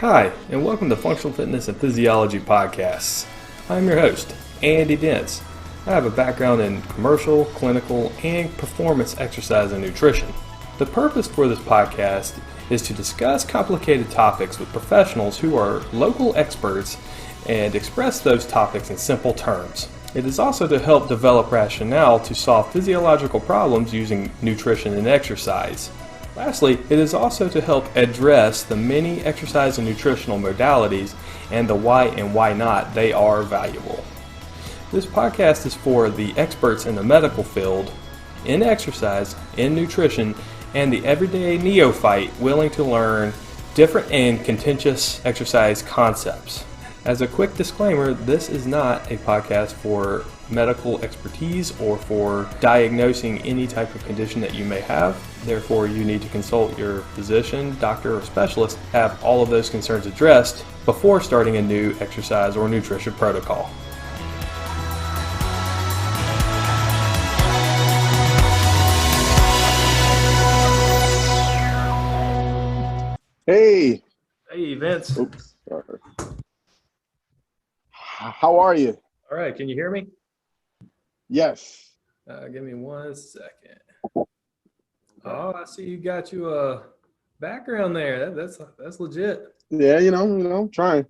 Hi, and welcome to Functional Fitness and Physiology Podcasts. I'm your host, Andy Dentz. I have a background in commercial, clinical, and performance exercise and nutrition. The purpose for this podcast is to discuss complicated topics with professionals who are local experts and express those topics in simple terms. It is also to help develop rationale to solve physiological problems using nutrition and exercise. Lastly, it is also to help address the many exercise and nutritional modalities and the why and why not they are valuable. This podcast is for the experts in the medical field, in exercise, in nutrition, and the everyday neophyte willing to learn different and contentious exercise concepts. As a quick disclaimer, this is not a podcast for medical expertise or for diagnosing any type of condition that you may have. Therefore, you need to consult your physician, doctor, or specialist, have all of those concerns addressed before starting a new exercise or nutrition protocol. Hey. Hey, Vince. Oops. Sorry. How are you? All right. Can you hear me? Yes. Give me 1 second. Oh, I see you got you a background there. That's legit. Yeah, I'm trying.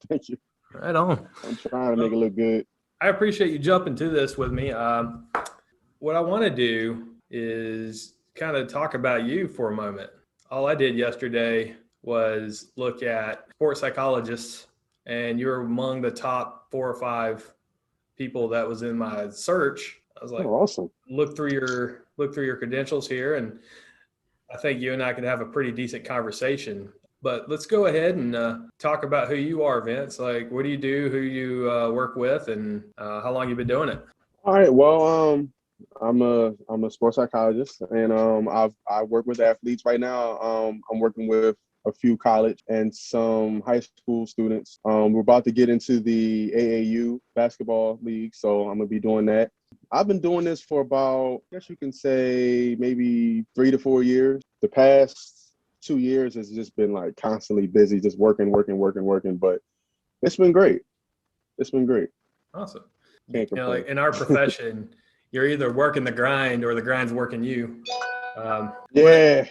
Thank you. Right on. I'm trying to make it look good. I appreciate you jumping to this with me. What I want to do is kind of talk about you for a moment. All I did yesterday was look at sports psychologists, and you're among the top 4 or 5 people that was in my search. I was like, oh, awesome. Look through your credentials here, and I think you and I could have a pretty decent conversation. But let's go ahead and talk about who you are, Vince. Like, what do you do, who you work with, and how long you've been doing it? All right. Well, I'm a sports psychologist, and I work with athletes right now. I'm working with a few college and some high school students. We're about to get into the AAU basketball league, so I'm gonna be doing that. I've been doing this for about, I guess you can say, maybe 3 to 4 years. The past 2 years has just been like constantly busy, just working. But it's been great. Awesome. Can't complain. Like in our profession, you're either working the grind or the grind's working you. Yeah.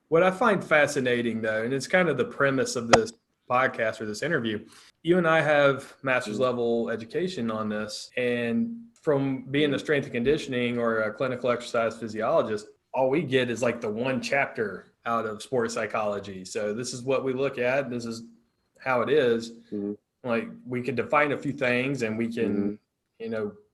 What I find fascinating, though, and it's kind of the premise of this podcast or this interview, you and I have master's level education on this, and from being a strength and conditioning or a clinical exercise physiologist, all we get is like the one chapter out of sports psychology. So this is what we look at. This is how it is. Mm-hmm. Like, we can define a few things and we can,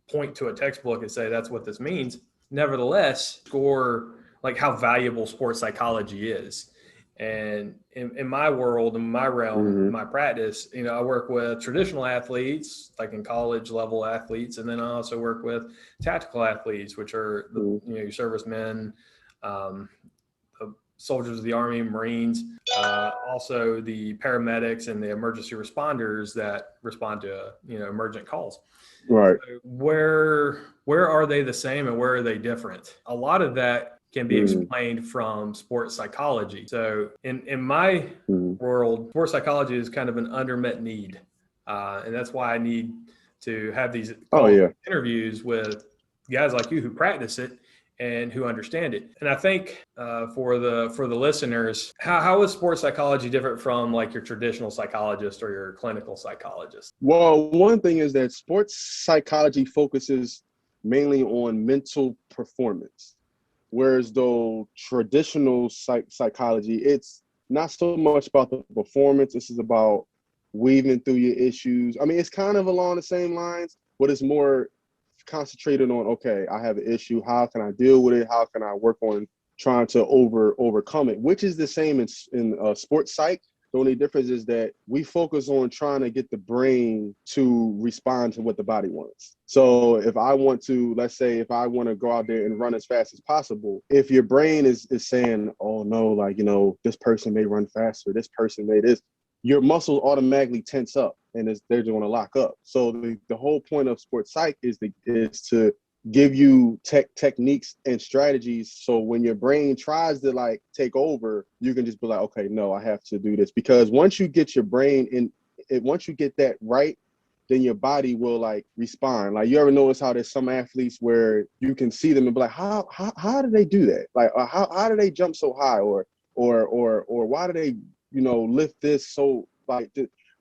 point to a textbook and say that's what this means. Nevertheless, score like how valuable sports psychology is. And in my world, in my realm, in my practice, I work with traditional athletes, like in college level athletes. And then I also work with tactical athletes, which are, your servicemen, the soldiers of the Army, Marines, also the paramedics and the emergency responders that respond to, emergent calls. Right. So where are they the same and where are they different? A lot of that can be explained from sports psychology. So in my world, sports psychology is kind of an unmet need. And that's why I need to have these interviews with guys like you who practice it and who understand it. And I think for the listeners, how is sports psychology different from like your traditional psychologist or your clinical psychologist? Well, one thing is that sports psychology focuses mainly on mental performance. Whereas though traditional psychology, it's not so much about the performance. This is about weaving through your issues. I mean, it's kind of along the same lines, but it's more concentrated on, okay, I have an issue. How can I deal with it? How can I work on trying to overcome it? Which is the same in sports psych. The only difference is that we focus on trying to get the brain to respond to what the body wants. So if I want to, let's say, if I want to go out there and run as fast as possible, if your brain is saying, oh no, like, this person may run faster, this person may this, your muscles automatically tense up and they're going to lock up. So the whole point of sports psych is to give you techniques and strategies, so when your brain tries to like take over, you can just be like, okay, no, I have to do this. Because once you get your brain in it, once you get that right, then your body will like respond. Like, you ever notice how there's some athletes where you can see them and be like, how do they do that? Like, how do they jump so high, or why do they, lift this so like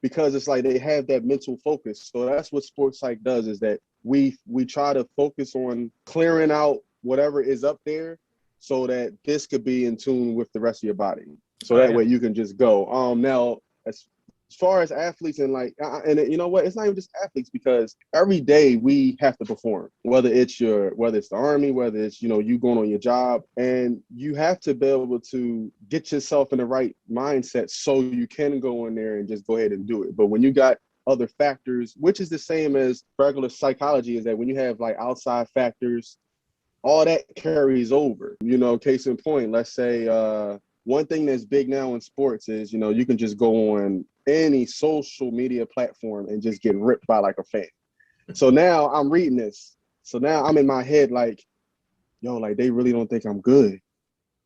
because it's like they have that mental focus. So that's what sports psych does, is that we try to focus on clearing out whatever is up there, so that this could be in tune with the rest of your body. So that way you can just go. Now, as far as athletes, and like, and you know what, it's not even just athletes, because every day we have to perform, whether it's the army, whether it's, you going on your job, and you have to be able to get yourself in the right mindset so you can go in there and just go ahead and do it. But when you got other factors, which is the same as regular psychology, is that when you have like outside factors, all that carries over. Case in point, let's say one thing that's big now in sports is, you can just go on any social media platform and just get ripped by like a fan. So now I'm reading this. So now I'm in my head like, yo, like they really don't think I'm good.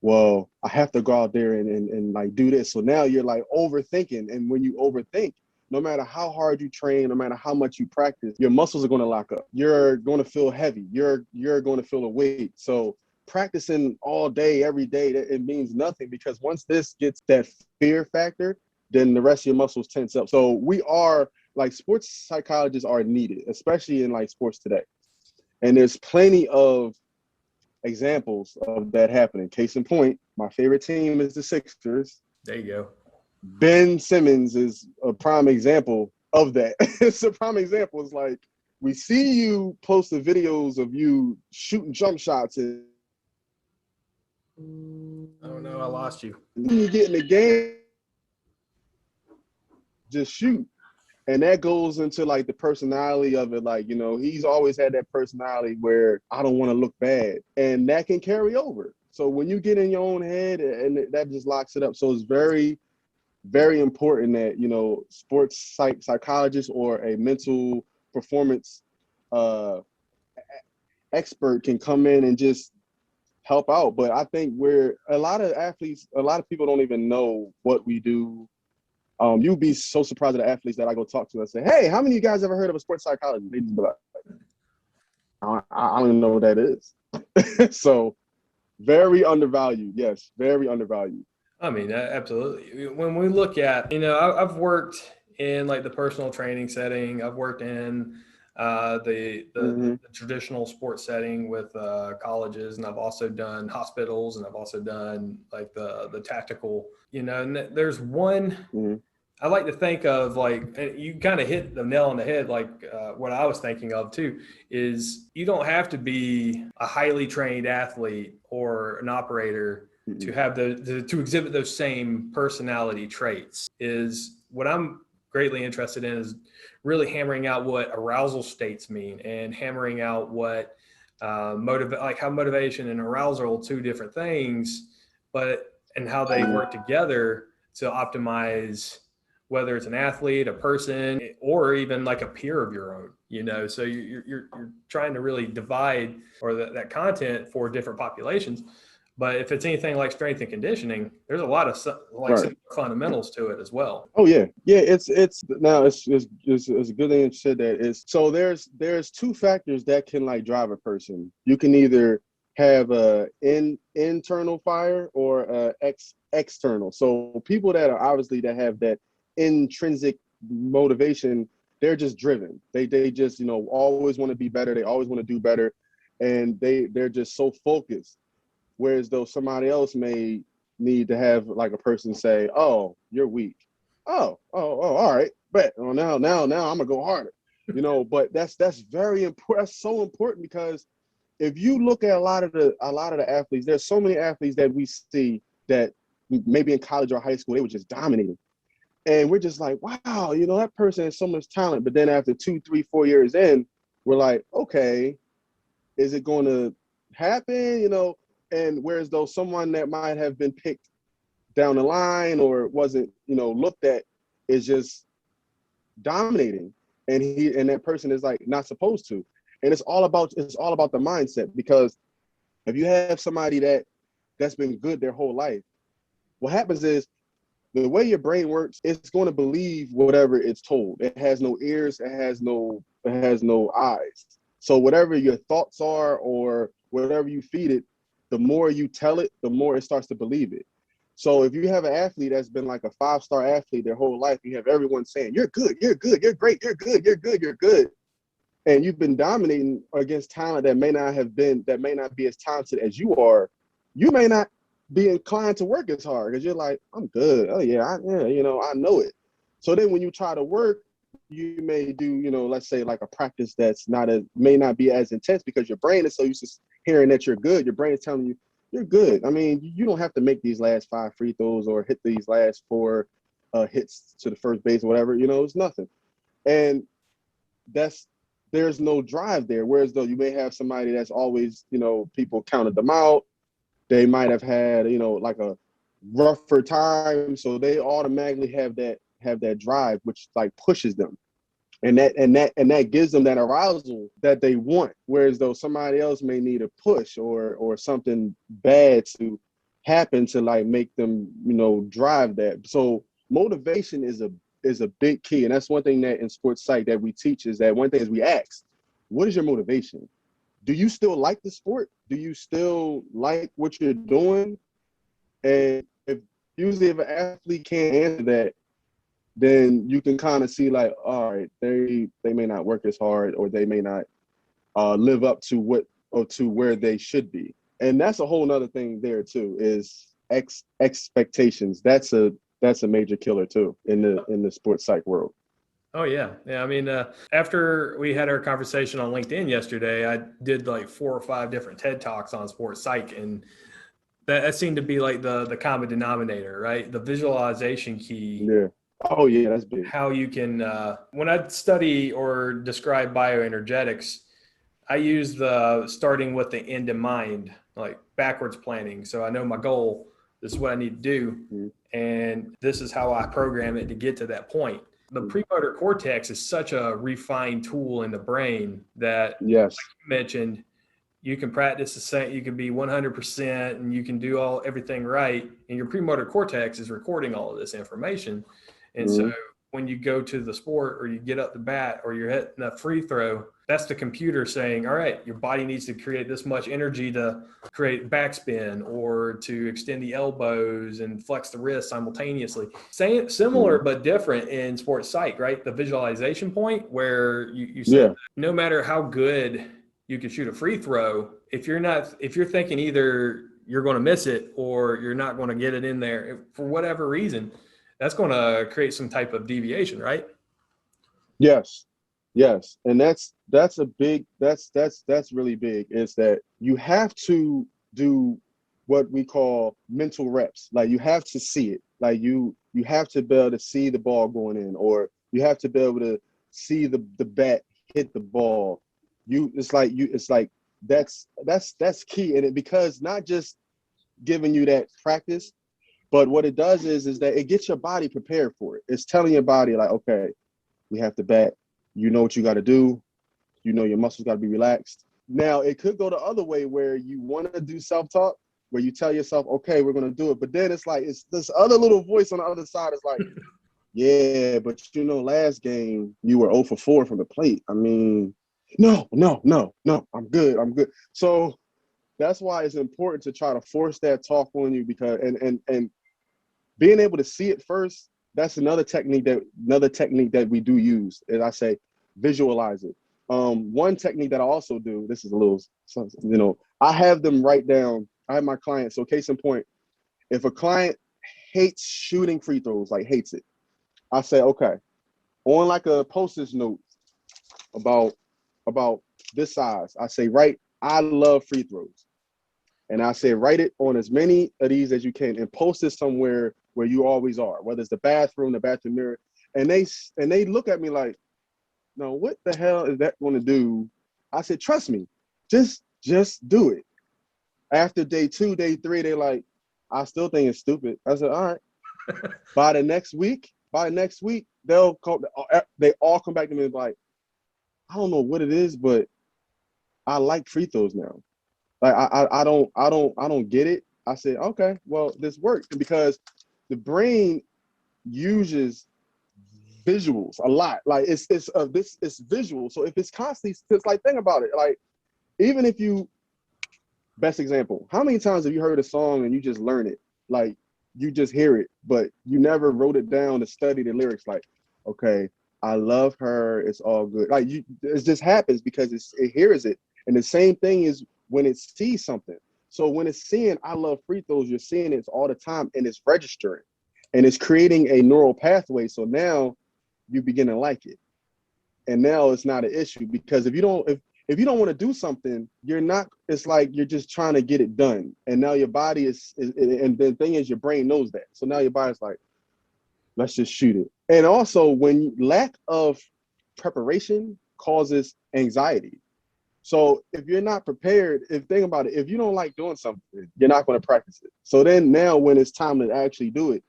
Well, I have to go out there and like do this. So now you're like overthinking. And when you overthink, no matter how hard you train, no matter how much you practice, your muscles are going to lock up. You're going to feel heavy. You're going to feel a weight. So practicing all day, every day, it means nothing, because once this gets that fear factor, then the rest of your muscles tense up. So we are like, sports psychologists are needed, especially in like sports today. And there's plenty of examples of that happening. Case in point, my favorite team is the Sixers. There you go. Ben Simmons is a prime example of that. It's a prime example. It's like, we see you post the videos of you shooting jump shots, and Oh no, I lost you. you get in the game, just shoot. And that goes into like the personality of it. Like, he's always had that personality where I don't want to look bad, and that can carry over. So when you get in your own head, and that just locks it up. So it's very, very important that, sports psychologist or a mental performance expert can come in and just help out. But I think where a lot of people don't even know what we do. You'd be so surprised at the athletes that I go talk to and say, hey, how many of you guys ever heard of a sports psychologist? They just be like, I don't even know what that is. So very undervalued. Yes, very undervalued. I mean, absolutely. When we look at, I've worked in like the personal training setting. I've worked in the traditional sports setting with colleges, and I've also done hospitals, and I've also done like the tactical. And there's one. I like to think of, like, you kind of hit the nail on the head, like what I was thinking of too, is you don't have to be a highly trained athlete or an operator to have to exhibit those same personality traits. Is what I'm greatly interested in, is really hammering out what arousal states mean, and hammering out what how motivation and arousal are two different things, and how they work together to optimize, whether it's an athlete, a person, or even like a peer of your own. So you're trying to really divide, or that content for different populations. But if it's anything like strength and conditioning, there's a lot of some fundamentals to it as well. Oh yeah. It's now it's a good thing you said that. Is so there's two factors that can like drive a person. You can either have a internal fire or a external. So people that are obviously that have that intrinsic motivation, they're just driven. They just always want to be better. They always want to do better, and they're just so focused. Whereas though somebody else may need to have like a person say, "Oh, you're weak." Oh, all right, bet. Oh, now I'm gonna go harder. But that's very important. That's so important, because if you look at a lot of the athletes, there's so many athletes that we see that maybe in college or high school they were just dominating. And we're just like, wow, that person has so much talent. But then after 2, 3, 4 years in, we're like, okay, is it going to happen? And whereas though someone that might have been picked down the line or wasn't, looked at, is just dominating, and that person is like not supposed to. And it's all about the mindset, because if you have somebody that's been good their whole life, what happens is the way your brain works, it's going to believe whatever it's told. It has no ears, it has no eyes. So whatever your thoughts are or whatever you feed it, the more you tell it, the more it starts to believe it. So if you have an athlete that's been like a 5-star athlete their whole life, you have everyone saying, you're good, you're good, you're great, you're good, you're good, you're good. And you've been dominating against talent that may not be as talented as you are, you may not be inclined to work as hard because you're like, I'm good. Oh yeah, I know it. So then when you try to work, you may do, let's say like a practice that's may not be as intense because your brain is so used to hearing that you're good. Your brain is telling you you're good. I mean, you don't have to make these last 5 free throws or hit these last 4 hits to the first base or whatever. It's nothing. And there's no drive there. Whereas though you may have somebody that's always, people counted them out. They might have had, like a rougher time. So they automatically have that drive, which like pushes them. And that gives them that arousal that they want. Whereas though somebody else may need a push or something bad to happen to like make them, drive that. So motivation is a big key. And that's one thing that in sports psych that we teach is that one thing is we ask, what is your motivation? Do you still like the sport? Do you still like what you're doing? And usually if an athlete can't answer that, then you can kind of see like, all right, they may not work as hard, or they may not live up to where they should be. And that's a whole nother thing there too, is expectations. That's a major killer too in the sports psych world. Oh yeah. I mean, after we had our conversation on LinkedIn yesterday, I did like 4 or 5 different TED Talks on sports psych, and that seemed to be like the common denominator, right? The visualization key. Yeah. Oh yeah, that's big. How you can, when I study or describe bioenergetics, I use the starting with the end in mind, like backwards planning. So I know my goal, this is what I need to do, and this is how I program it to get to that point. The premotor cortex is such a refined tool in the brain that, yes, like you mentioned, you can practice the same, you can be 100% and you can do everything right. And your premotor cortex is recording all of this information. And so when you go to the sport or you get up the bat or you're hitting a free throw, that's the computer saying, all right, your body needs to create this much energy to create backspin or to extend the elbows and flex the wrist simultaneously. Similar but different in sports psych, right? The visualization point where you said no matter how good you can shoot a free throw, if you're thinking either you're going to miss it or you're not going to get it in there for whatever reason, that's going to create some type of deviation, right? Yes. And that's really big, is that you have to do what we call mental reps. Like you have to see it. Like you have to be able to see the ball going in, or you have to be able to see the bat hit the ball. It's like that's key in it, because not just giving you that practice, but what it does is that it gets your body prepared for it. It's telling your body like, okay, we have to bat. You know what you got to do. You know your muscles got to be relaxed. Now, it could go the other way where you want to do self-talk, where you tell yourself, okay, we're going to do it. But then it's like, it's this other little voice on the other side is like, yeah, but last game you were 0 for 4 from the plate. I mean, no, I'm good. So that's why it's important to try to force that talk on you, because and being able to see it first, that's another technique that we do use. As I say, visualize it. One technique that I also do, this is a little, I have them write down. I have my clients. So case in point, if a client hates shooting free throws, like hates it, I say, okay, on like a Post-it note about this size, I say, I love free throws. And I say, write it on as many of these as you can and post it somewhere where you always are, whether it's the bathroom mirror. And they look at me like, no, what the hell is that going to do? I said, trust me, just do it. After day 2, day 3, they're like, I still think it's stupid. I said, all right. By the next week, they all come back to me and be like, I don't know what it is, but I like free throws now. Like I don't get it. I said, okay, well, this works because the brain uses visuals a lot. Like it's visual. So if it's constantly, it's like, think about it. Like, even if you, best example, how many times have you heard a song and you just learn it? Like, you just hear it, but you never wrote it down to study the lyrics. Like, okay, I love her. It's all good. Like, it just happens because it hears it. And the same thing is when it sees something. So when it's seeing I love free throws, you're seeing it all the time and it's registering and it's creating a neural pathway. So now you begin to like it. And now it's not an issue because if you don't want to do something, you're not, it's like you're just trying to get it done. And now your body is and the thing is your brain knows that. So now your body's like, let's just shoot it. And also when lack of preparation causes anxiety. So if you're not prepared, think about it, if you don't like doing something, you're not going to practice it. So then now when it's time to actually do it,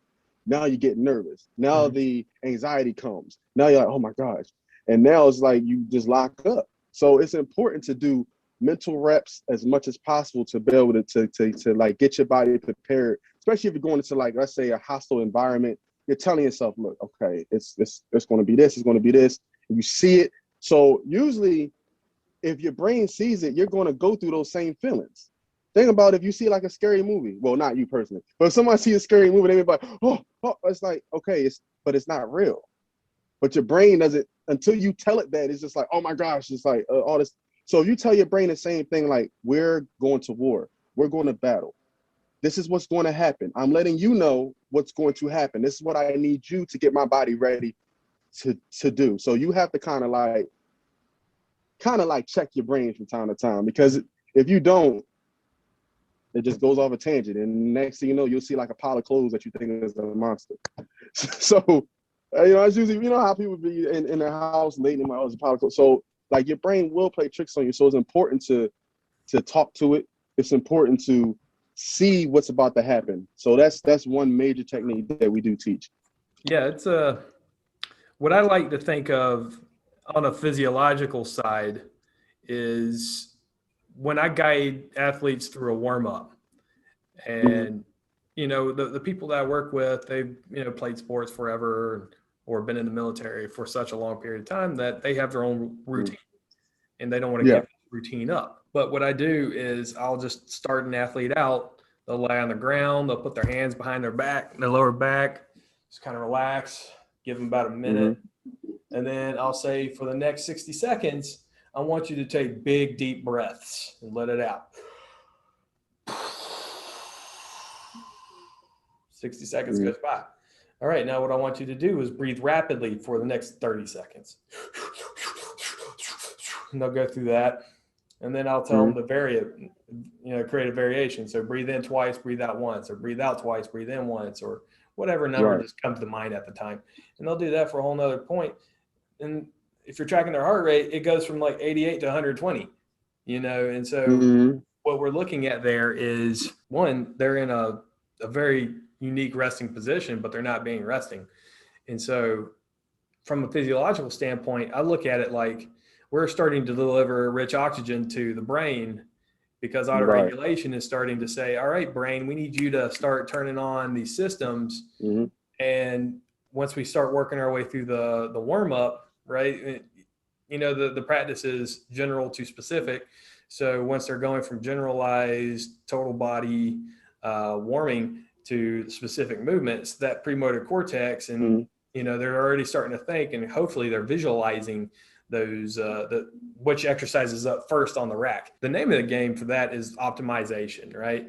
now you get nervous. Now the anxiety comes. Now you're like, oh my gosh. And now it's like you just lock up. So it's important to do mental reps as much as possible to be able to like get your body prepared, especially if you're going into, like, let's say a hostile environment. You're telling yourself, look, okay, it's going to be this, it's going to be this. And you see it. So usually if your brain sees it, you're going to go through those same feelings. Think about if you see like a scary movie. Well, not you personally, but if somebody sees a scary movie, they be like, oh, it's like, okay, but it's not real. But your brain doesn't, until you tell it that, it's just like, oh my gosh, it's like all this. So if you tell your brain the same thing, like, we're going to war, we're going to battle, this is what's going to happen. I'm letting you know what's going to happen. This is what I need you to get my body ready to do. So you have to kind of like check your brain from time to time, because if you don't, it just goes off a tangent. And next thing you know, you'll see like a pile of clothes that you think is a monster. So, it's usually, how people be in their house late in my house, a pile of clothes. So like your brain will play tricks on you. So it's important to talk to it. It's important to see what's about to happen. So that's one major technique that we do teach. Yeah, it's what I like to think of on a physiological side is when I guide athletes through a warm up, and the people that I work with, they've played sports forever or been in the military for such a long period of time that they have their own routine and they don't want to Yeah. give routine up. But what I do is I'll just start an athlete out. They'll lie on the ground. They'll put their hands behind their back, their lower back, just kind of relax, give them about a minute. And then I'll say, for the next 60 seconds, I want you to take big, deep breaths and let it out. 60 seconds goes by. All right, now what I want you to do is breathe rapidly for the next 30 seconds. And they'll go through that. And then I'll tell them to vary it, create a variation. So breathe in twice, breathe out once, or breathe out twice, breathe in once, or whatever number just comes to mind at the time. And they'll do that for a whole nother point. And if you're tracking their heart rate, it goes from like 88 to 120, and so what we're looking at there is, one, they're in a very unique resting position, but they're not being resting. And so from a physiological standpoint, I look at it like we're starting to deliver rich oxygen to the brain, because autoregulation is starting to say, all right, brain, we need you to start turning on these systems. And once we start working our way through the warm up, right, the practice is general to specific. So once they're going from generalized total body warming to specific movements, that premotor cortex, and they're already starting to think, and hopefully they're visualizing those which exercises up first on the rack. The name of the game for that is optimization, right?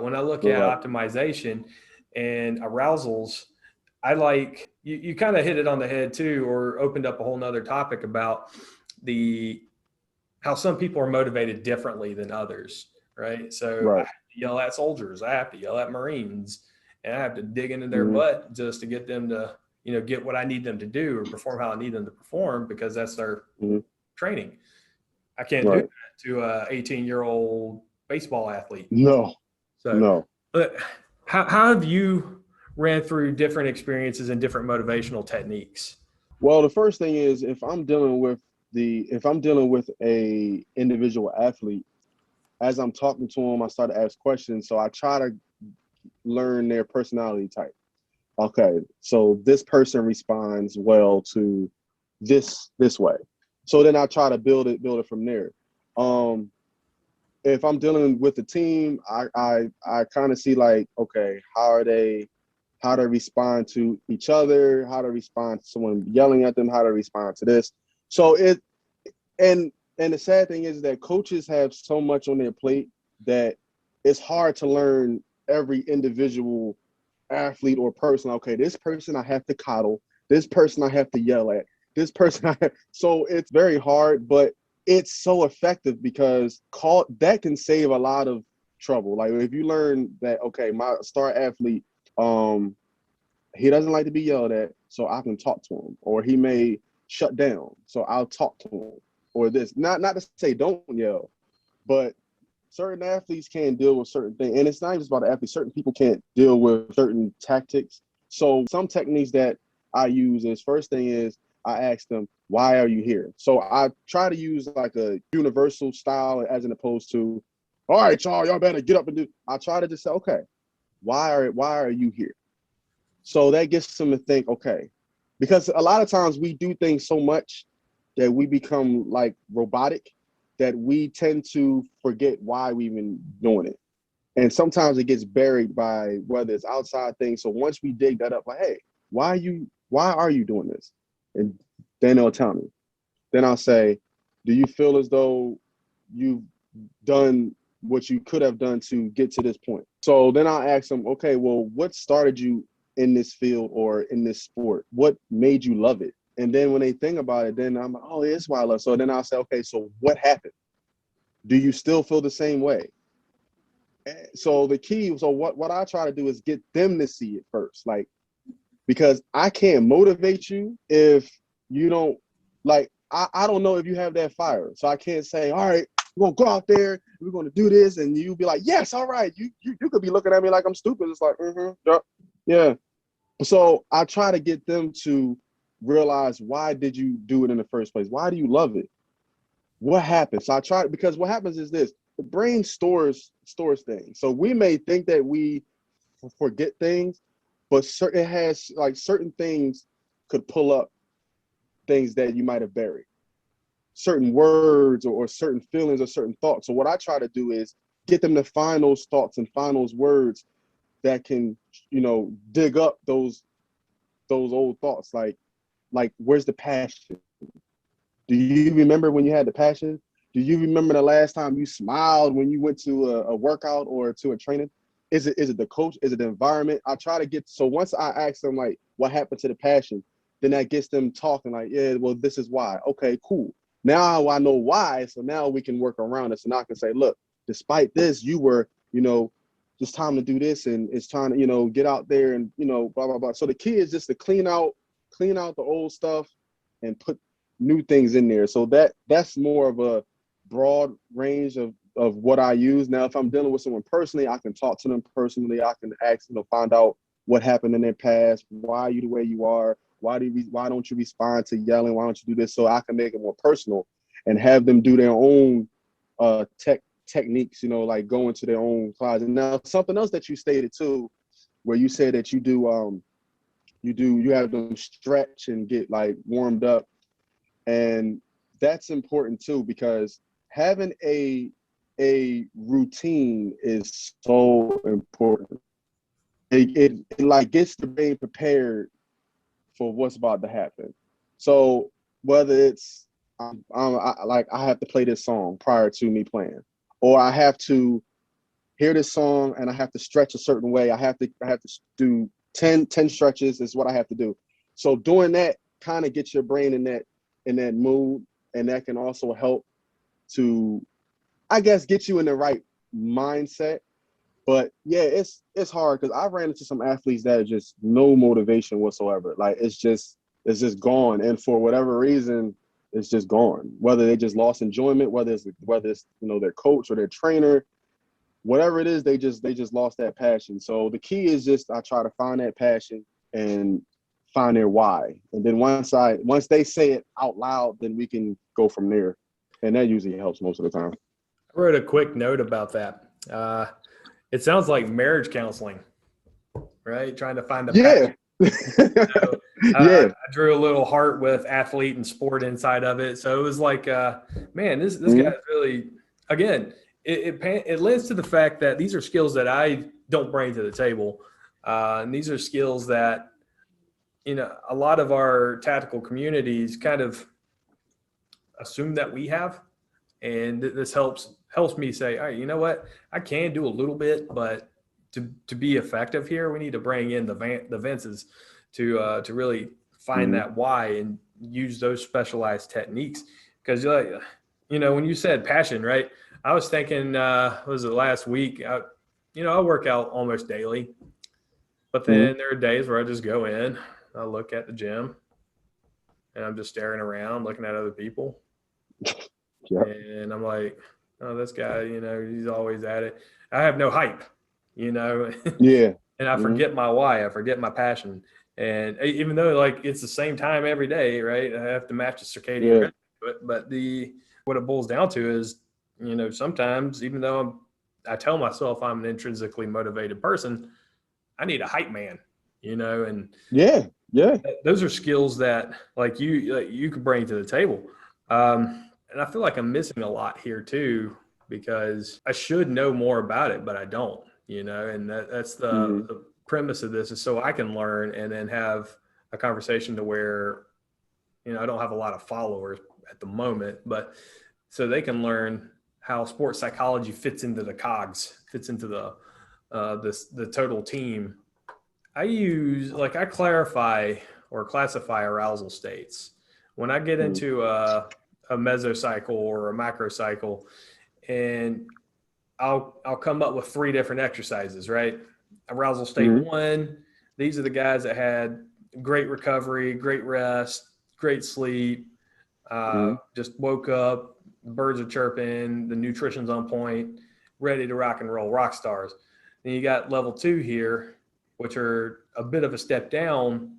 When I look at optimization and arousals, I like you kind of hit it on the head too, or opened up a whole nother topic about how some people are motivated differently than others, right? So I have to yell at soldiers, I have to yell at Marines, and I have to dig into their butt just to get them to, get what I need them to do or perform how I need them to perform, because that's their training. I can't do that to a 18-year-old baseball athlete. No. But how have you ran through different experiences and different motivational techniques? Well, the first thing is, if I'm dealing with if I'm dealing with a individual athlete, as I'm talking to them, I start to ask questions. So I try to learn their personality type. Okay, so this person responds well to this way. So then I try to build it from there. If I'm dealing with the team, I kind of see like, okay, how to respond to each other, how to respond to someone yelling at them, how to respond to this. So and the sad thing is that coaches have so much on their plate that it's hard to learn every individual athlete or person. Okay, this person I have to coddle, this person I have to yell at, this person so it's very hard, but it's so effective because that can save a lot of trouble. Like if you learn that, okay, my star athlete, he doesn't like to be yelled at, so I can talk to him, or he may shut down, so I'll talk to him, or this. Not to say don't yell, but certain athletes can't deal with certain things, and it's not just about athletes. Certain people can't deal with certain tactics. So some techniques that I use is, first thing is I ask them, why are you here? So I try to use like a universal style as opposed to, all right, y'all better get up and do. I try to just say, okay, why are you here? So that gets them to think, okay, because a lot of times we do things so much that we become like robotic, that we tend to forget why we even doing it. And sometimes it gets buried by whether it's outside things. So once we dig that up, like, hey, why are you doing this? And then they'll tell me. Then I'll say, do you feel as though you've done what you could have done to get to this point? So then I'll ask them, okay, well, what started you in this field or in this sport? What made you love it? And then when they think about it, then I'm like, oh, it's why I love. So then I'll say, okay, so what happened? Do you still feel the same way? So the key, so what I try to do is get them to see it first. Like, because I can't motivate you if you don't, like, I don't know if you have that fire. So I can't say, all right, we're gonna go out there, we're gonna do this, and you be like, yes, all right. You could be looking at me like I'm stupid. It's like, yeah. So I try to get them to realize, why did you do it in the first place? Why do you love it? What happened? So I try, because what happens is this: the brain stores things. So we may think that we forget things, but it has, like, certain things could pull up things that you might have buried, certain words or certain feelings or certain thoughts. So what I try to do is get them to find those thoughts and find those words that can, dig up those old thoughts. Like where's the passion? Do you remember when you had the passion? Do you remember the last time you smiled when you went to a workout or to a training? Is it the coach? Is it the environment? I try to get, so once I ask them, like, what happened to the passion, then that gets them talking, like, yeah, well, this is why. Okay, cool. Now I know why, so now we can work around it. So now I can say, look, despite this, you were, it's time to do this, and it's time to, get out there and, blah, blah, blah. So the key is just to clean out the old stuff and put new things in there. So that's more of a broad range of what I use. Now, if I'm dealing with someone personally, I can talk to them personally. I can ask them to find out what happened in their past. Why are you the way you are? Why don't you respond to yelling? Why don't you do this? So I can make it more personal and have them do their own techniques, like go into their own closet. Now, something else that you stated too, where you said that you have them stretch and get like warmed up. And that's important too, because having a routine is so important. It like gets the brain prepared for what's about to happen. So whether it's I have to play this song prior to me playing, or I have to hear this song and I have to stretch a certain way. I have to do 10 stretches is what I have to do. So doing that kind of gets your brain in that mood, and that can also help to, I guess, get you in the right mindset. But yeah, it's hard, because I ran into some athletes that are just no motivation whatsoever. Like it's just gone, and for whatever reason, it's just gone. Whether they just lost enjoyment, whether it's their coach or their trainer, whatever it is, they just lost that passion. So the key is just, I try to find that passion and find their why. And then once they say it out loud, then we can go from there. And that usually helps most of the time. I wrote a quick note about that. It sounds like marriage counseling, right? Trying to find a Yeah. passion. Yeah. I drew a little heart with athlete and sport inside of it. So it was like, man, this Mm-hmm. guy's really, again, it lends to the fact that these are skills that I don't bring to the table. And these are skills that, a lot of our tactical communities kind of assume that we have. And this helps me say, all right, you know what? I can do a little bit, but to be effective here, we need to bring in the Vinces to really find that why and use those specialized techniques. Because when you said passion, right? I was thinking, was it last week? I work out almost daily, but then there are days where I just go in, I look at the gym, and I'm just staring around, looking at other people. Yep. And I'm like, oh, this guy, he's always at it. I have no hype, Yeah. And I forget my why. I forget my passion. And even though like it's the same time every day, right? I have to match the circadian rhythm to it. But what it boils down to is, sometimes even though I tell myself I'm an intrinsically motivated person, I need a hype man, and yeah. those are skills that like you could bring to the table. And I feel like I'm missing a lot here too, because I should know more about it, but I don't, and that's the premise of this is so I can learn and then have a conversation to where, I don't have a lot of followers at the moment, but so they can learn how sports psychology fits into the cogs, fits into the total team. I clarify or classify arousal states. When I get into a mesocycle or a macrocycle, and I'll come up with 3 different exercises, right? Arousal state 1, these are the guys that had great recovery, great rest, great sleep, just woke up, birds are chirping, the nutrition's on point, ready to rock and roll, rock stars. Then you got level 2 here, which are a bit of a step down,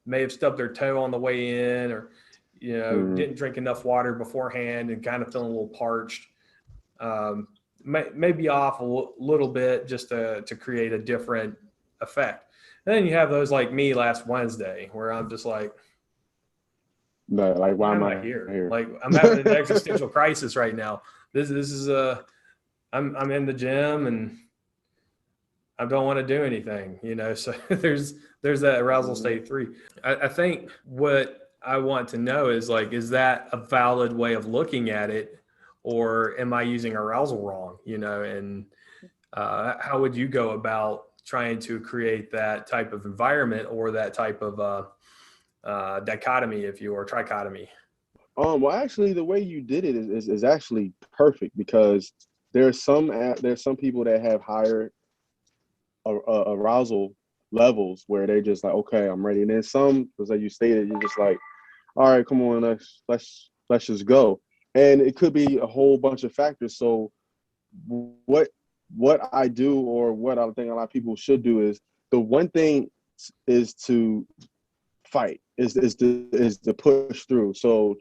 may have stubbed their toe on the way in, or didn't drink enough water beforehand and kind of feeling a little parched. May be off a little bit just to create a different effect. And then you have those like me last Wednesday, where I'm just like, no, like why am I here? Like I'm having an existential crisis right now. This is I'm in the gym and I don't want to do anything, so there's that arousal state 3. I think what I want to know is like, is that a valid way of looking at it, or am I using arousal wrong, and how would you go about trying to create that type of environment or that type of dichotomy, if you or trichotomy? Well, actually, the way you did it is actually perfect, because there's some people that have higher arousal levels where they're just like, okay, I'm ready. And then some, because like you stated, you're just like, all right, come on, let's just go. And it could be a whole bunch of factors. So what I do, or what I think a lot of people should do, is the one thing is to fight, is to push through. So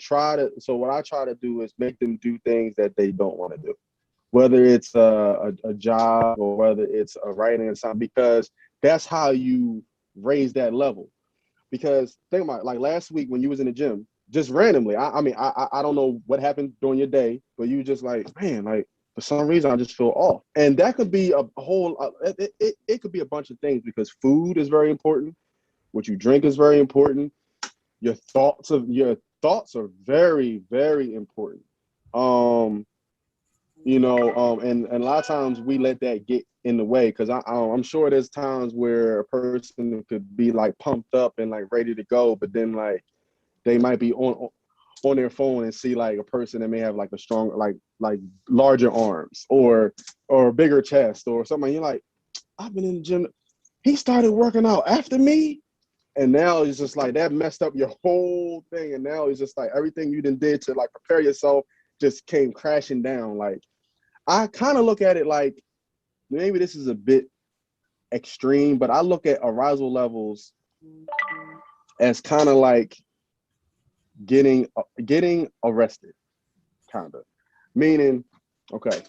what I try to do is make them do things that they don't want to do, whether it's a job or whether it's a writing or something, because that's how you raise that level. Because think about it, like last week when you was in the gym, just randomly, I don't know what happened during your day, but you just like, man, like for some reason I just feel off. And that could be a whole, it could be a bunch of things, because food is very important. What you drink is very important. Your thoughts are very, very important. And a lot of times we let that get in the way, because I'm sure there's times where a person could be like pumped up and like ready to go, but then like they might be on their phone and see like a person that may have like a strong, like larger arms or a bigger chest or something. You're like, I've been in the gym. He started working out after me. And now it's just like that messed up your whole thing. And now it's just like everything you did to like prepare yourself just came crashing down. Like, I kind of look at it like, maybe this is a bit extreme, but I look at arousal levels as kind of like getting arrested, kind of. Meaning, okay,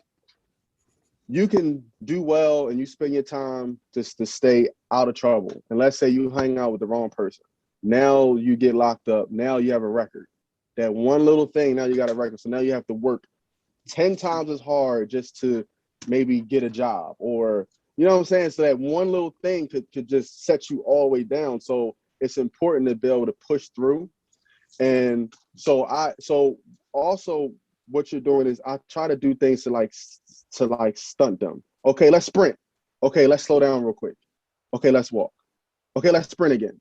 you can do well and you spend your time just to stay out of trouble. And let's say you hang out with the wrong person. Now you get locked up. Now you have a record. That one little thing, now you got a record. So now you have to work 10 times as hard just to maybe get a job, or, you know what I'm saying? So that one little thing could just set you all the way down. So it's important to be able to push through. And so also what you're doing is I try to do things to stunt them. Okay, let's sprint. Okay, let's slow down real quick. Okay, let's walk. Okay, let's sprint again.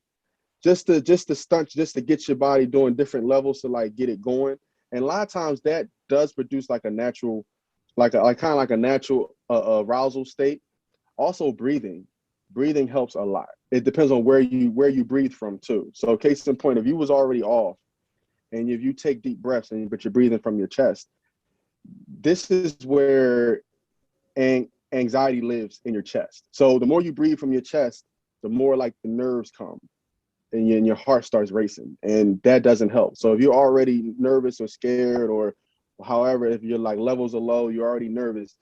Just to stunt, just to get your body doing different levels to like get it going. And a lot of times that does produce like a natural, like kind of like a natural arousal state. Also breathing helps a lot. It depends on where you breathe from too. So case in point, if you was already off and if you take deep breaths but you're breathing from your chest, this is where anxiety lives in your chest. So the more you breathe from your chest, the more like the nerves come and your heart starts racing, and that doesn't help. So if you're already nervous or scared, or however, if your like levels are low, you're already nervous,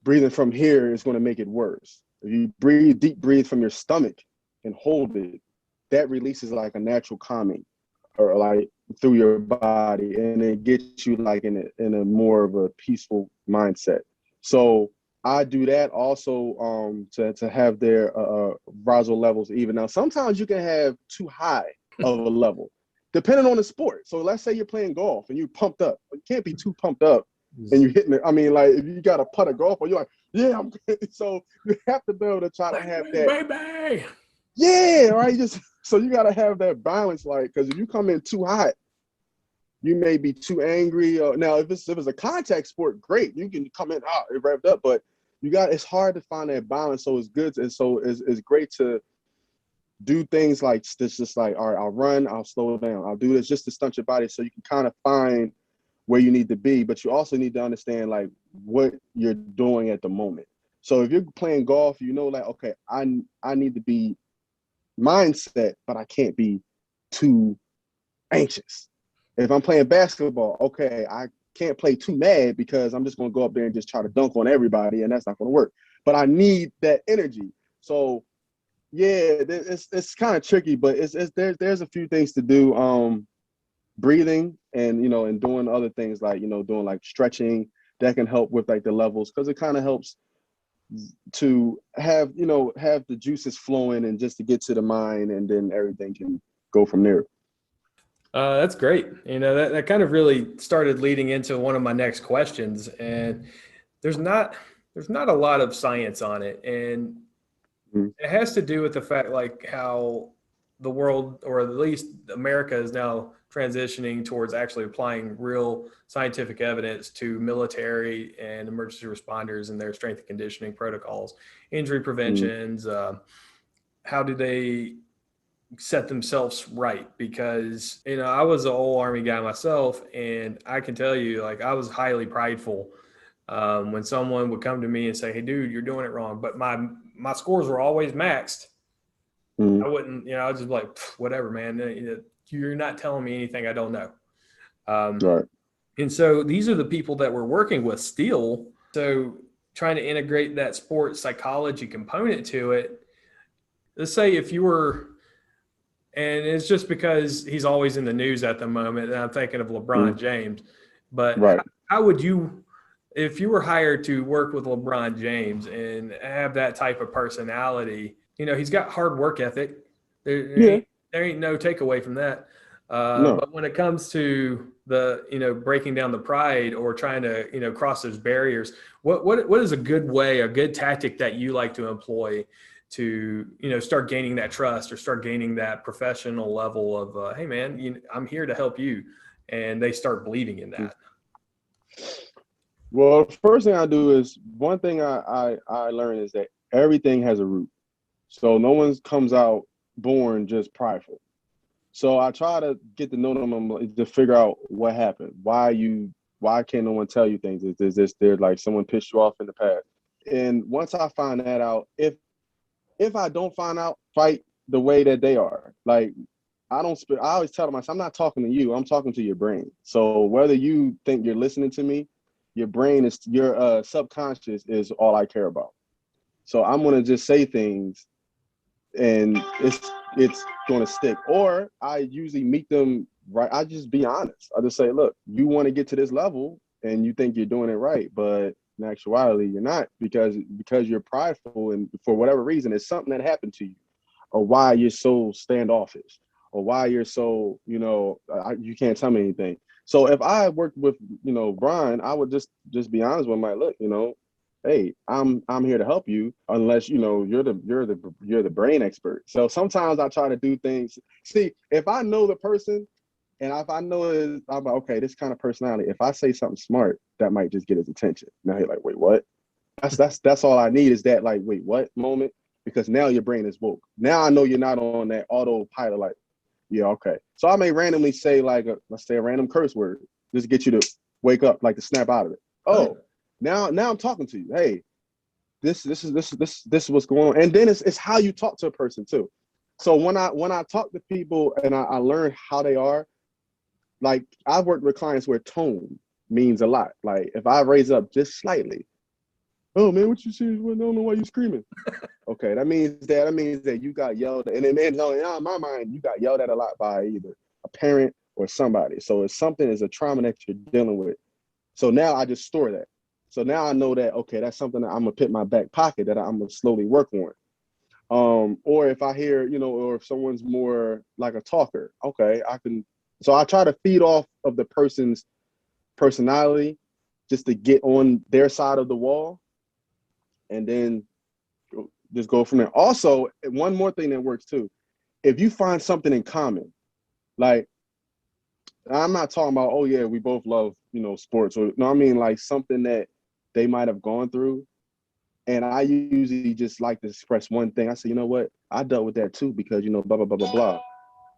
breathing from here is going to make it worse. If you breathe from your stomach and hold it, that releases like a natural calming or like through your body, and it gets you like in a more of a peaceful mindset. So I do that also to have their arousal levels even. Now, sometimes you can have too high of a level, depending on the sport. So let's say you're playing golf and you're pumped up. You can't be too pumped up and you're hitting it. I mean, like if you got a putt of golf, or you're like, yeah, I'm good. So you have to be able to try to have that. Baby. Yeah, right. So you got to have that balance, like, because if you come in too hot, you may be too angry. Now, if it's a contact sport, great, you can come in hot, revved up, but it's hard to find that balance. So it's good, and so it's great to do things like this, just like, all right, I'll run, I'll slow down, I'll do this just to stunt your body, so you can kind of find where you need to be. But you also need to understand like what you're doing at the moment. So if you're playing golf, you know, like, okay, I need to be mindset, but I can't be too anxious. If I'm playing basketball, okay, I can't play too mad because I'm just going to go up there and just try to dunk on everybody, and that's not going to work. But I need that energy. So yeah, it's kind of tricky, but there's a few things to do. Breathing and, you know, and doing other things like, you know, doing like stretching, that can help with like the levels, because it kind of helps to have, you know, have the juices flowing and just to get to the mind, and then everything can go from there. That's great. You know, that kind of really started leading into one of my next questions, and there's not a lot of science on it, and it has to do with the fact like how the world, or at least America, is now transitioning towards actually applying real scientific evidence to military and emergency responders and their strength and conditioning protocols, injury preventions. How do they set themselves right? Because, you know, I was an old Army guy myself, and I can tell you, like, I was highly prideful when someone would come to me and say, "Hey, dude, you're doing it wrong," but my scores were always maxed. I wouldn't, you know, I was just like, whatever, man. You're not telling me anything I don't know. Right. And so these are the people that we're working with still. So trying to integrate that sports psychology component to it. Let's say if you were, and it's just because he's always in the news at the moment, and I'm thinking of LeBron James, but Right. how would you, if you were hired to work with LeBron James and have that type of personality, you know, he's got hard work ethic. Yeah. There ain't no takeaway from that. No. But when it comes to the, you know, breaking down the pride or trying to, you know, cross those barriers, what is a good way, a good tactic that you like to employ to, you know, start gaining that trust or start gaining that professional level of, hey man, I'm here to help you, and they start believing in that? Well, the first thing I do is, one thing I learned is that everything has a root. So no one comes out born just prideful. So I try to get to know them to figure out what happened. Why can't no one tell you things? Is this there like someone pissed you off in the past? And once I find that out, if I don't find out, fight, the way that they are. Like, I always tell myself, I'm not talking to you, I'm talking to your brain. So whether you think you're listening to me, your subconscious is all I care about. So I'm gonna just say things and it's gonna stick. Or I usually meet them right. I just be honest. I just say, look, you want to get to this level and you think you're doing it right, but in actuality, you're not, because you're prideful, and for whatever reason, it's something that happened to you, or why you're so standoffish, or why you're so, you can't tell me anything. So if I worked with, Brian, I would just be honest with him, like, look, hey, I'm here to help you, unless you're the brain expert. So sometimes I try to do things. See, if I know the person, and if I know it, I'm like, okay, this kind of personality, if I say something smart, that might just get his attention. Now he's like, wait, what? That's all I need, is that, like, wait, what moment? Because now your brain is woke. Now I know you're not on that autopilot, like, yeah, okay. So I may randomly say, like, let's say a random curse word, just to get you to wake up, like to snap out of it. Oh, now I'm talking to you. Hey, this is what's going on. And then it's how you talk to a person too. So when I talk to people and I learn how they are, like, I've worked with clients where tone means a lot. Like, if I raise up just slightly, oh man, what you see? I don't know why you screaming. Okay, that means that you got yelled at. And then in my mind, you got yelled at a lot by either a parent or somebody. So it's a trauma that you're dealing with. So now I just store that. So now I know that, okay, that's something that I'm gonna put in my back pocket that I'm gonna slowly work on. Or if I hear, or if someone's more like a talker, okay, I can. So I try to feed off of the person's personality just to get on their side of the wall, and then just go from there. Also, one more thing that works too, if you find something in common, like, I'm not talking about, oh yeah, we both love, sports, or no, I mean like something that they might have gone through. And I usually just like to express one thing. I say, you know what? I dealt with that too, because, blah, blah, blah, blah, blah.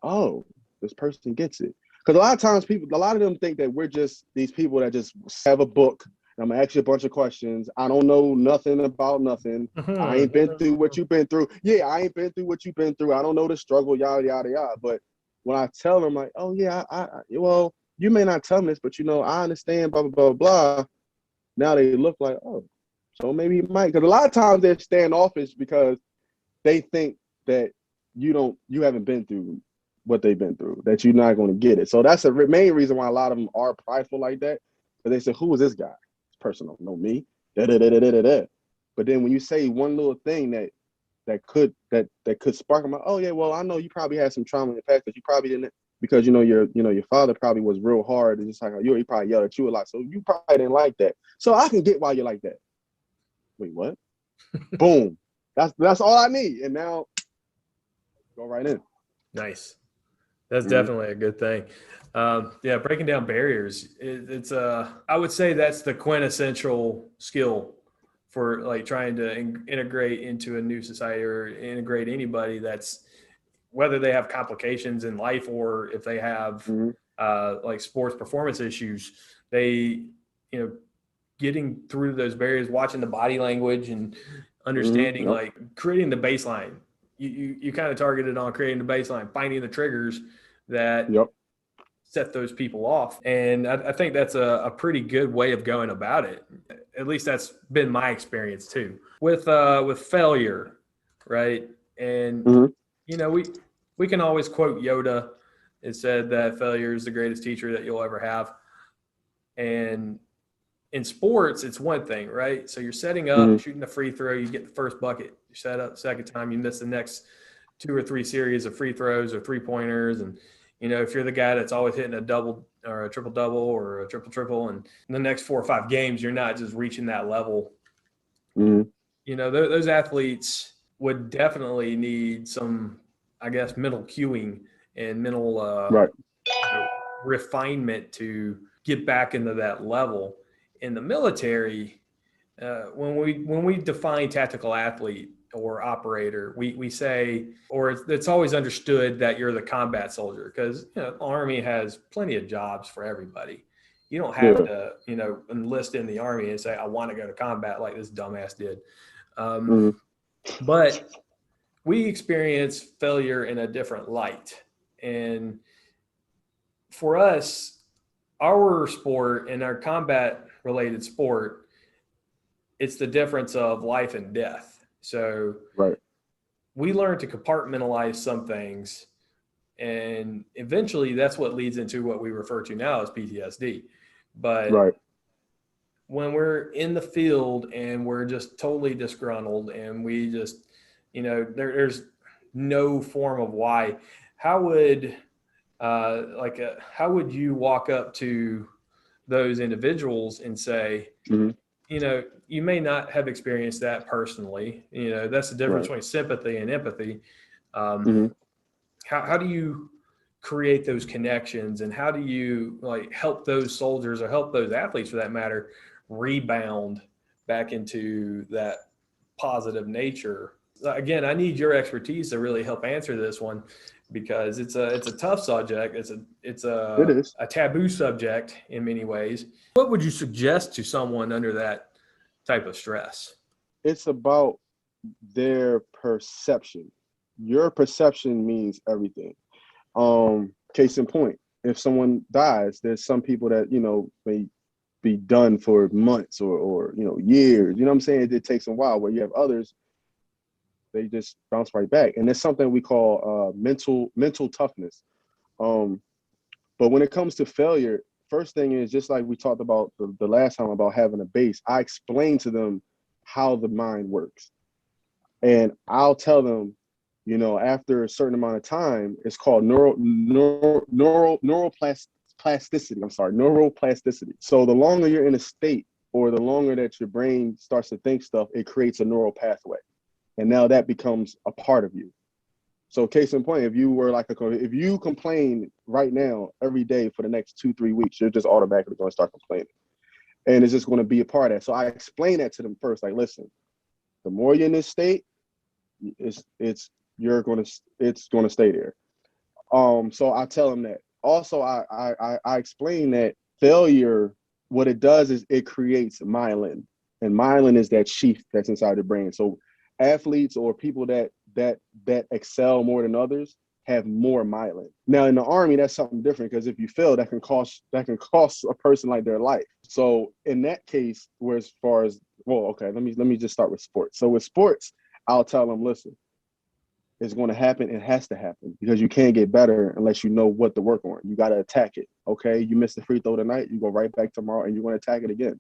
Oh, this person gets it. Because a lot of times a lot of them think that we're just these people that just have a book. And I'm going to ask you a bunch of questions. I don't know nothing about nothing. I ain't been through what you've been through. Yeah, I ain't been through what you've been through. I don't know the struggle, yada, yada, yada. But when I tell them, like, oh yeah, well, you may not tell me this, but I understand, blah, blah, blah, blah. Now they look like, oh, so maybe you might. Because a lot of times they're standoffish because they think that you haven't been through what they've been through, that you're not going to get it. So that's the main reason why a lot of them are prideful like that. Because they say, who is this guy? This person don't know me. Da, da, da, da, da, da. But then when you say one little thing that could spark them, oh yeah, well, I know you probably had some trauma in the past, but you probably didn't, because your father probably was real hard, and just like he probably yelled at you a lot, so you probably didn't like that. So I can get why you're like that. Wait, what? Boom. That's all I need. And now go right in. Nice. That's definitely a good thing. Yeah, breaking down barriers. It's I would say that's the quintessential skill for like trying to integrate into a new society, or integrate anybody that's, whether they have complications in life or if they have like sports performance issues, they, getting through those barriers, watching the body language and understanding, like creating the baseline. You kind of targeted on creating the baseline, finding the triggers that set those people off. And I think that's a pretty good way of going about it. At least that's been my experience too. With failure, right? And we can always quote Yoda. It said that failure is the greatest teacher that you'll ever have. And in sports, it's one thing, right? So you're setting up, shooting the free throw, you get the first bucket. You set up the second time, you miss the next 2 or 3 series of free throws or 3-pointers. And, if you're the guy that's always hitting a double or a triple double or a triple triple, and in the next 4 or 5 games, you're not just reaching that level. Those athletes would definitely need some, I guess, mental cueing and mental refinement to get back into that level. In the military, when we define tactical athlete or operator, we say, or it's always understood that you're the combat soldier, because Army has plenty of jobs for everybody. You don't have to enlist in the Army and say, I want to go to combat like this dumbass did. But we experience failure in a different light. And for us, our sport and our combat related sport, it's the difference of life and death. So Right. we learn to compartmentalize some things, and eventually that's what leads into what we refer to now as PTSD. But Right. when we're in the field and we're just totally disgruntled and we just, there's no form of why, how would how would you walk up to those individuals and say, Mm-hmm. you may not have experienced that personally. That's the difference Right. between sympathy and empathy. Um, Mm-hmm. how do you create those connections, and how do you like help those soldiers or help those athletes for that matter rebound back into that positive nature? Again, I need your expertise to really help answer this one, because it's a tough subject. It's It is. a taboo subject in many ways. What would you suggest to someone under that type of stress? It's about their perception. Your perception means everything. Case in point, if someone dies, there's some people that, may be done for months or years. You know what I'm saying? It takes a while. Where you have others, they just bounce right back. And it's something we call mental toughness. Um, but when it comes to failure, first thing is, just like we talked about the last time about having a base, I explain to them how the mind works. And I'll tell them, after a certain amount of time, it's called neuroplasticity. I'm sorry, neuroplasticity. So the longer you're in a state, or the longer that your brain starts to think stuff, it creates a neural pathway. And now that becomes a part of you. So case in point, if you complain right now every day for the next 2-3 weeks, you're just automatically going to start complaining. And it's just going to be a part of that. So I explain that to them first, like, listen, the more you're in this state, it's going to stay there. So I tell them that. Also, I explain that failure, what it does is it creates myelin, and myelin is that sheath that's inside the brain. So athletes or people that excel more than others have more myelin. Now in the Army, that's something different, because if you fail, that can cost a person like their life. So in that case, where as far as, well, okay, let me just start with sports. So with sports, I'll tell them, listen, it's going to happen. It has to happen, because you can't get better unless you know what to work on. You got to attack it. Okay, you missed the free throw tonight, you go right back tomorrow and you're going to attack it again.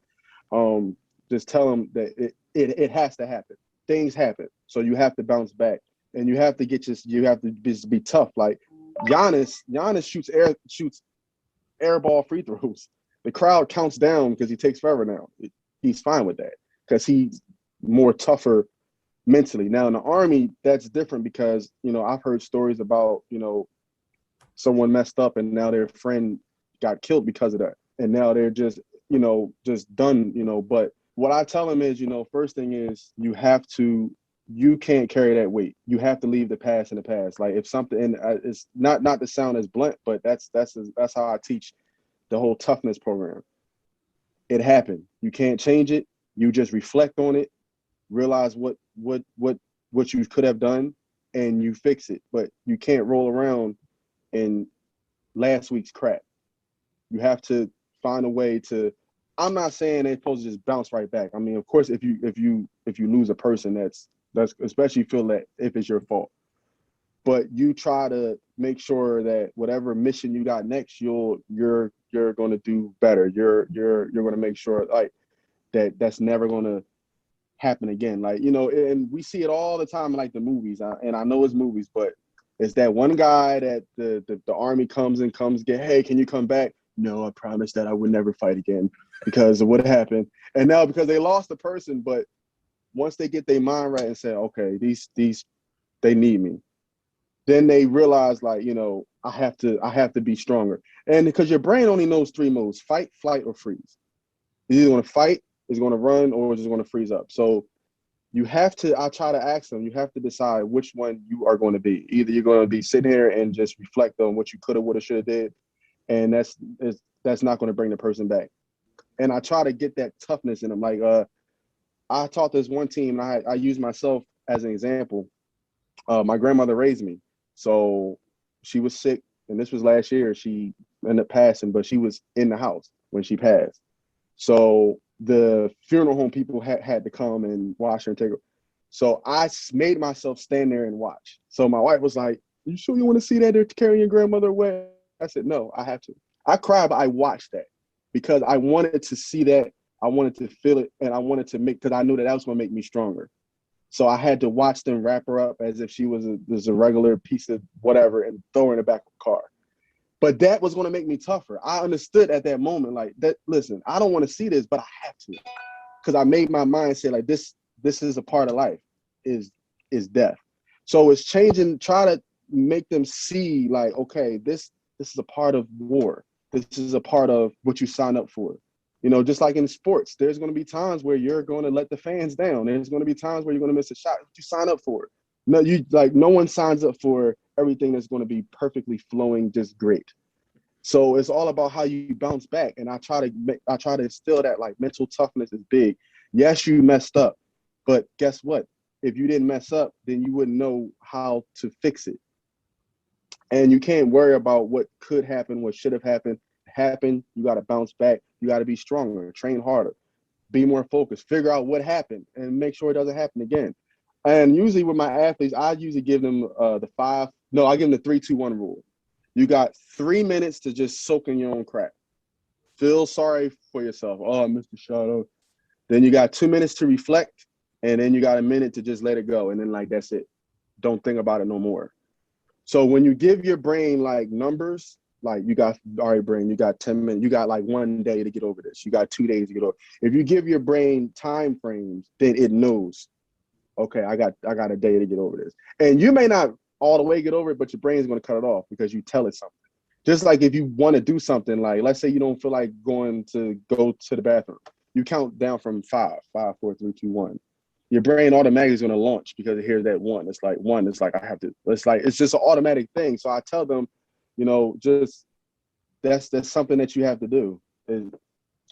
Just tell them that it has to happen. Things happen, so you have to bounce back, and you have to you have to just be tough. Like Giannis shoots air ball free throws. The crowd counts down because he takes forever now. He's fine with that because he's more tougher mentally. Now in the Army, that's different, because I've heard stories about someone messed up and now their friend got killed because of that, and now they're just done. But what I tell them is, first thing is, you can't carry that weight. You have to leave the past in the past. Like, if something, and it's not to sound as blunt, but that's how I teach the whole toughness program. It happened. You can't change it. You just reflect on it, realize what you could have done, and you fix it. But you can't roll around in last week's crap. You have to find a way to. I'm not saying they're supposed to just bounce right back. I mean, of course, if you lose a person, that's especially feel that if it's your fault. But you try to make sure that whatever mission you got next, you're going to do better. You're going to make sure, like, that's never going to happen again. Like, and we see it all the time in like the movies. And I know it's movies, but it's that one guy that the Army comes get, hey, can you come back? No, I promised that I would never fight again because of what happened. And now because they lost the person, but once they get their mind right and say, okay, these they need me, then they realize, like, I have to be stronger. And because your brain only knows 3 modes: fight, flight, or freeze. You're either going to fight, is going to run, or is just going to freeze up. So I try to ask them, you have to decide which one you are going to be. Either you're going to be sitting here and just reflect on what you could have, would have, should have did, and that's not going to bring the person back. And I try to get that toughness in them. Like, I taught this one team, and I use myself as an example. My grandmother raised me. So she was sick, and this was last year. She ended up passing, but she was in the house when she passed. So the funeral home people had to come and wash her and take her. So I made myself stand there and watch. So my wife was like, "You sure you want to see that they're carrying your grandmother away?" I said, "No, I have to." I cried, but I watched that because I wanted to see that. I wanted to feel it, and I wanted to make, because I knew that was going to make me stronger. So I had to watch them wrap her up as if she was a regular piece of whatever and throw her in the back of the car. But that was going to make me tougher. I understood at that moment, like, that. Listen, I don't want to see this, but I have to, because I made my mind say, like, this is a part of life, is death. So it's changing. Try to make them see, like, okay, this is a part of war. This is a part of what you sign up for. Just like in sports, there's going to be times where you're going to let the fans down. There's going to be times where you're going to miss a shot. You sign up for it. No one signs up for everything that's going to be perfectly flowing, just great. So it's all about how you bounce back. And I try to instill that, like, mental toughness is big. Yes, you messed up, but guess what? If you didn't mess up, then you wouldn't know how to fix it. And you can't worry about what could happen, what should have happened. You got to bounce back. You got to be stronger, train harder, be more focused, figure out what happened, and make sure it doesn't happen again. And usually with my athletes, I usually give them I give them the 3-2-1 rule. You got 3 minutes to just soak in your own crap. Feel sorry for yourself. Oh, I missed the shot. Oh. Then you got 2 minutes to reflect, and then you got a minute to just let it go. And then, like, that's it. Don't think about it no more. So when you give your brain, like, numbers, like, you got, all right, brain, you got 10 minutes. You got, like, 1 day to get over this. You got 2 days to get over. If you give your brain time frames, then it knows, okay, I got a day to get over this. And you may not all the way get over it, but your brain is going to cut it off because you tell it something. Just like if you want to do something, like, let's say you don't feel like go to the bathroom. You count down from 5, 5, 4, 3, 2, 1. Your brain automatically is going to launch because it hears that one. It's like one. It's like, I have to. It's just an automatic thing. So I tell them, just that's something that you have to do, and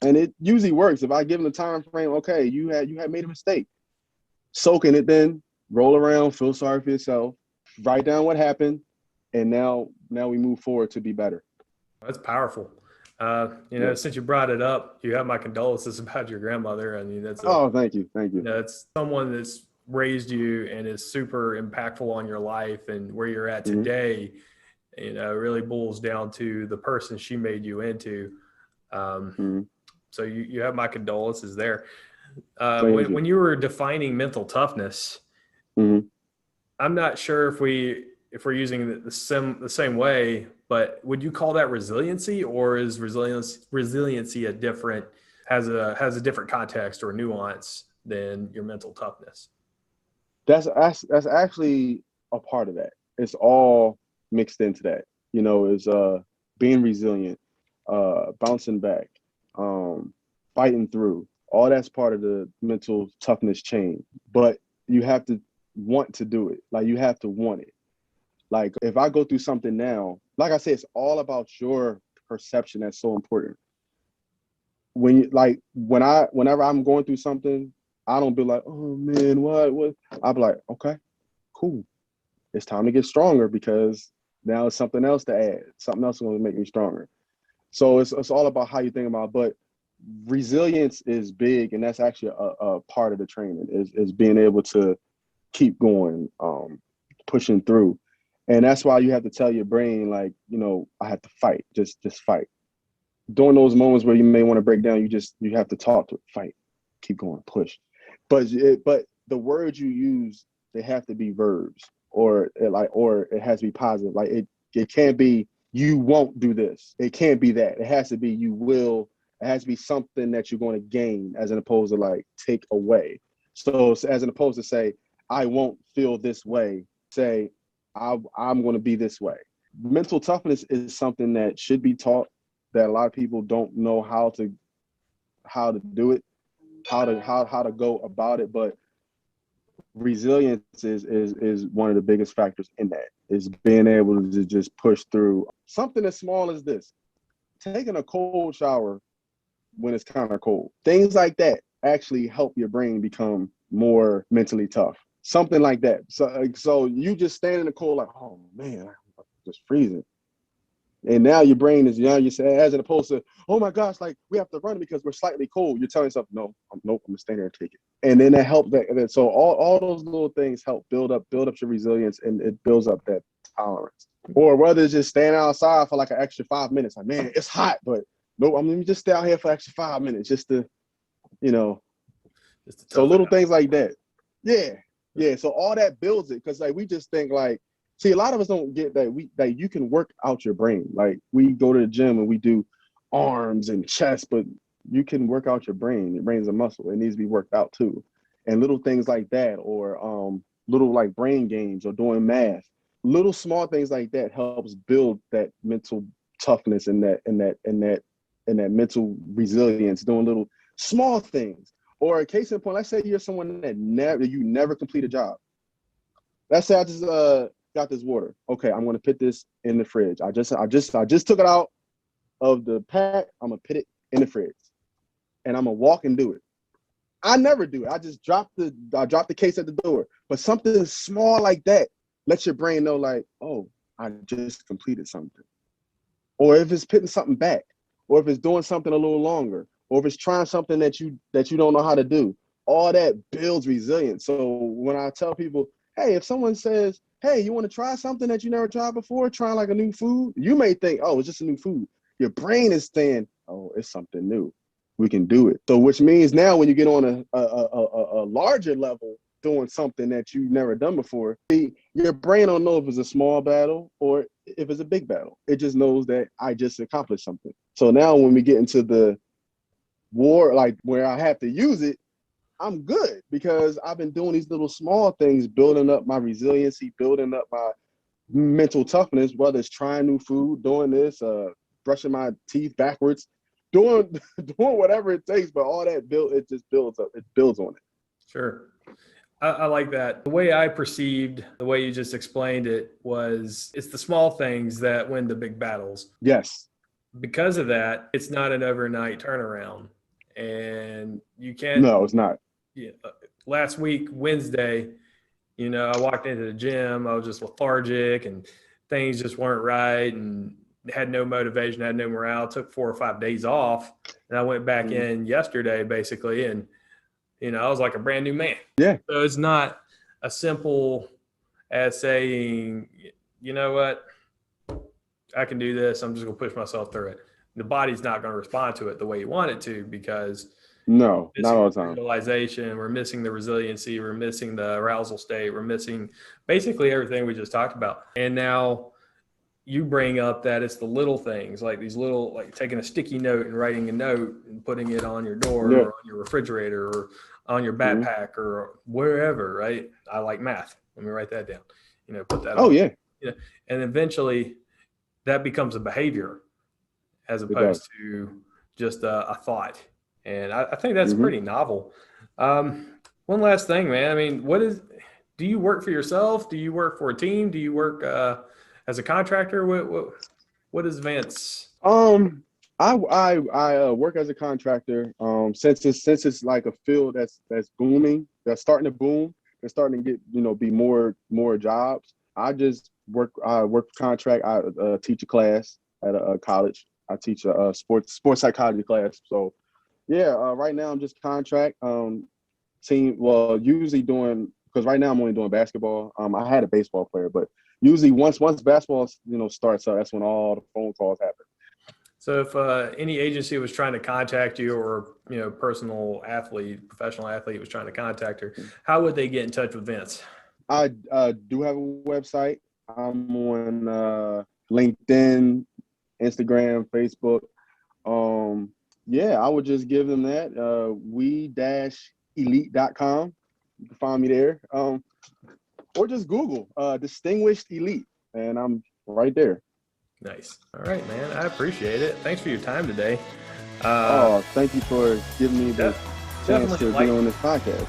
it usually works. If I give them the time frame, okay, you had made a mistake. Soak in it, then roll around, feel sorry for yourself, write down what happened, and now we move forward to be better. That's powerful. Yeah. Since you brought it up, you have my condolences about your grandmother. I mean, Oh, thank you. it's someone that's raised you and is super impactful on your life and where you're at Mm-hmm. today. Really boils down to the person she made you into. Mm-hmm. So you have my condolences there. Thank you. When you were defining mental toughness, Mm-hmm. I'm not sure if we're using the same way, but would you call that resiliency, or is resiliency has a different context or nuance than your mental toughness? That's actually a part of that. It's all mixed into that. Is being resilient, bouncing back, fighting through. All that's part of the mental toughness chain. But you have to want to do it. Like, you have to want it. Like, if I go through something now, like I said, it's all about your perception. That's so important. Whenever I'm going through something, I don't be like, oh man, what? I'll be like, okay, cool. It's time to get stronger, because now it's something else to add. Something else is going to make me stronger. So it's all about how you think about it. But resilience is big, and that's actually a part of the training is being able to keep going, pushing through. And that's why you have to tell your brain, like, I have to fight, just fight. During those moments where you may want to break down, you have to talk to it, fight, keep going, push. But the words you use, they have to be verbs, or it has to be positive. Like, it can't be you won't do this. It can't be that. It has to be you will. It has to be something that you're going to gain, as opposed to, like, take away. So as opposed to say, I won't feel this way, say, I'm going to be this way. Mental toughness is something that should be taught, that a lot of people don't know how to do it, how to go about it. But resilience is one of the biggest factors in that, is being able to just push through something as small as this, taking a cold shower when it's kind of cold. Things like that actually help your brain become more mentally tough. something like that. So you just stand in the cold like, oh man, I'm just freezing. And now your brain is, you say, as opposed to, oh my gosh, like we have to run because we're slightly cold. You're telling yourself, nope, I'm gonna stay there and take it. And then that helps that. So all those little things help build up your resilience, and it builds up that tolerance. Or whether it's just standing outside for like an extra 5 minutes, like, man, it's hot, but nope, I'm gonna just stay out here for extra 5 minutes just to, so little things like that. Yeah. So all that builds it, because like we just think like, see, a lot of us don't get that you can work out your brain. Like we go to the gym and we do arms and chest, but you can work out your brain. Your brain's a muscle. It needs to be worked out too. And little things like that, or little like brain games or doing math, little small things like that helps build that mental toughness and that mental resilience, doing little small things. Or a case in point, let's say you're someone that you never complete a job. Let's say I just got this water. Okay, I'm gonna put this in the fridge. I just took it out of the pack. I'm gonna put it in the fridge, and I'm gonna walk and do it. I never do it. I just drop the case at the door. But something small like that lets your brain know, like, oh, I just completed something. Or if it's putting something back, or if it's doing something a little longer, or if it's trying something that you don't know how to do, all that builds resilience. So when I tell people, hey, if someone says, hey, you want to try something that you never tried before, trying like a new food, you may think, oh, it's just a new food. Your brain is saying, oh, it's something new. We can do it. So which means now when you get on a larger level doing something that you've never done before, your brain don't know if it's a small battle or if it's a big battle. It just knows that I just accomplished something. So now when we get into the war, like where I have to use it, I'm good because I've been doing these little small things, building up my resiliency, building up my mental toughness, whether it's trying new food, doing this, brushing my teeth backwards, doing whatever it takes, but all that it just builds up. It builds on it. Sure. I like that. The way I perceived, the way you just explained it was, it's the small things that win the big battles. Yes. Because of that, it's not an overnight turnaround. And you can't. No, it's not. Yeah. Last week, Wednesday, I walked into the gym. I was just lethargic and things just weren't right and had no motivation, had no morale. Took 4 or 5 days off. And I went back in yesterday, basically, and I was like a brand new man. Yeah. So it's not as simple as saying, you know what, I can do this. I'm just going to push myself through it. The body's not going to respond to it the way you want it to, because no, not all the time. Visualization, we're missing the resiliency, we're missing the arousal state, we're missing basically everything we just talked about. And now you bring up that it's the little things, like these little, like taking a sticky note and writing a note and putting it on your door or on your refrigerator or on your backpack or wherever, right? I like math. Let me write that down. Put that on. Yeah. And eventually that becomes a behavior as opposed to just a thought. And I think that's pretty novel. One last thing, man. I mean, do you work for yourself? Do you work for a team? Do you work as a contractor? What is Vince? I work as a contractor. Since it's like a field that's booming, that's starting to boom, that's starting to get be more jobs. I just work contract. I teach a class at a college. I teach a sports psychology class. So yeah, right now I'm just contract team. Well, usually because right now I'm only doing basketball. I had a baseball player, but usually once basketball starts up, that's when all the phone calls happen. So if any agency was trying to contact you, or professional athlete was trying to contact her, how would they get in touch with Vince? I do have a website. I'm on LinkedIn, Instagram, Facebook. I would just give them that. we-elite.com. You can find me there. Or just Google Distinguished Elite, and I'm right there. Nice. All right, man. I appreciate it. Thanks for your time today. Thank you for giving me the chance to be on this podcast.